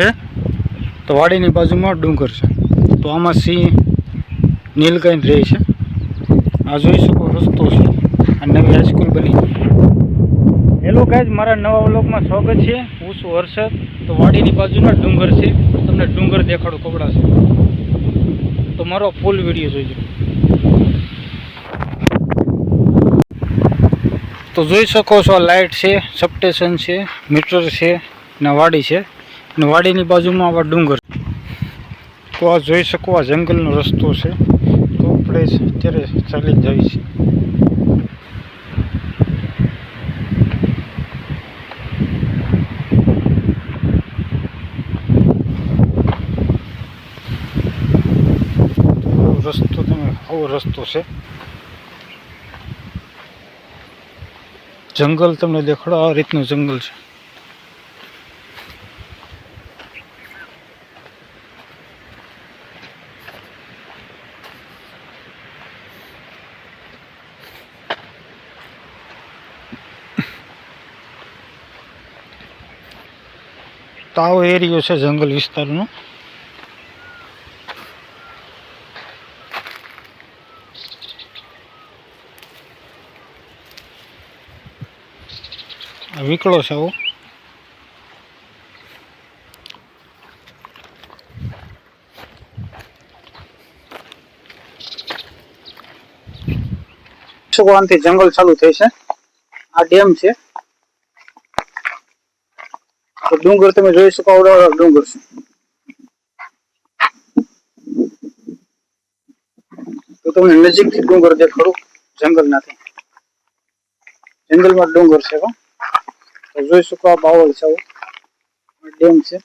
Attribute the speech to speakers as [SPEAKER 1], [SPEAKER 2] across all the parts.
[SPEAKER 1] છે તો વાડીની બાજુમાં ડુંગર છે તો આમાં સિંહ નીલગાય રહે છે। આ જોઈ શકો રસ્તો છે, આ નવી હાઈસ્કૂલ બની। હેલો ગાઈઝ, મારા નવા વ્લોગમાં સ્વાગત છે। હું છું હર્ષદ। તો વાડીની બાજુના ડુંગર છે, તમને ડુંગર દેખાડું કપડાશે તો મારો ફૂલ વિડીયો જોઈજો। તો જોઈ શકો છો લાઇટ છે, સબસ્ટેશન છે, મીટર છે ને વાડી છે ને વાડીની બાજુમાં આવા ડુંગર। તો આ જોઈ શકો આ જંગલનો રસ્તો છે, તો આપણે અત્યારે ચાલી જાય છે। રસ્તો તમે આવો રસ્તો છે, જંગલ તમને દેખાડો આ રીતનું જંગલ છે। તો આવો એરિયો છે જંગલ વિસ્તારનો। વીકળો છે આવો। આનાથી જંગલ ચાલુ થાય છે, આ ડેમ છે તો ડુંગર તમે જોઈ શકો આવડા ડુંગર છે। તો તમને નજીકથી ડુંગર દેખાડું જંગલનાથી, જંગલમાં ડુંગર છે। તો જોઈ શકો આ બાવળ છે, ડેમ છે।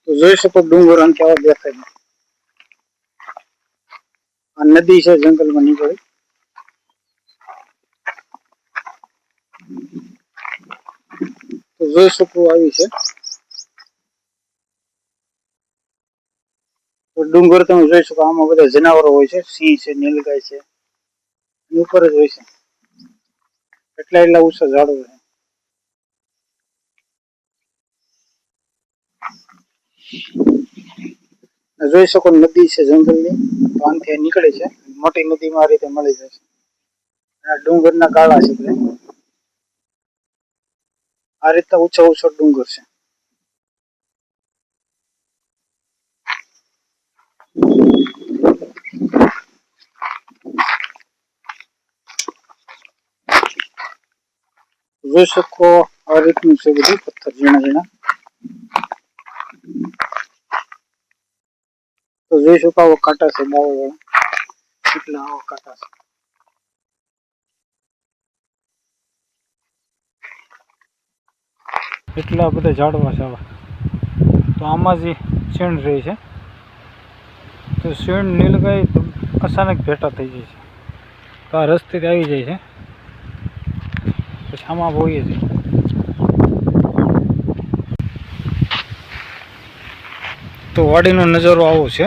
[SPEAKER 1] તો જોઈ શકો ડુંગર અંકે આવા દેખાય। આ નદી છે જંગલમાં નીકળી, તો જોઈ શકો આવી છે। તો ડુંગર તમે જોઈ શકો આમાં બધા જનાવરો હોય છે, સિંહ છે, નીલગાય છે, એની ઉપર જ હોય છે, એટલા ઊંચા ઝાડવા છે। જોઈ શકો નદી છે જંગલની, તો આનાથી નીકળે છે, મોટી નદીમાં આ રીતે મળી જાય છે। આ ડુંગરના ગાળા છે, આ રીતે ઊંચા ઊંચો ડુંગર છે। જોઈ શકો આ રીતનું છે બધું, પથ્થર ઝીણા ઝીણા। તો જોઈ શકો આવો કાંટા છે બાવળ વાળા, કેટલા આવા કાંટા છે। એટલા બધા ઝાડવા છે આવા। તો આમાં જે શેણ રહે છે, તો શેણ નીલગાય અચાનક ભેટા થઈ જાય છે, તો આ રસ્તેથી આવી જાય છે, પછી આમાં બોઈએ છે। તો વાડીનો નજારો આવો છે।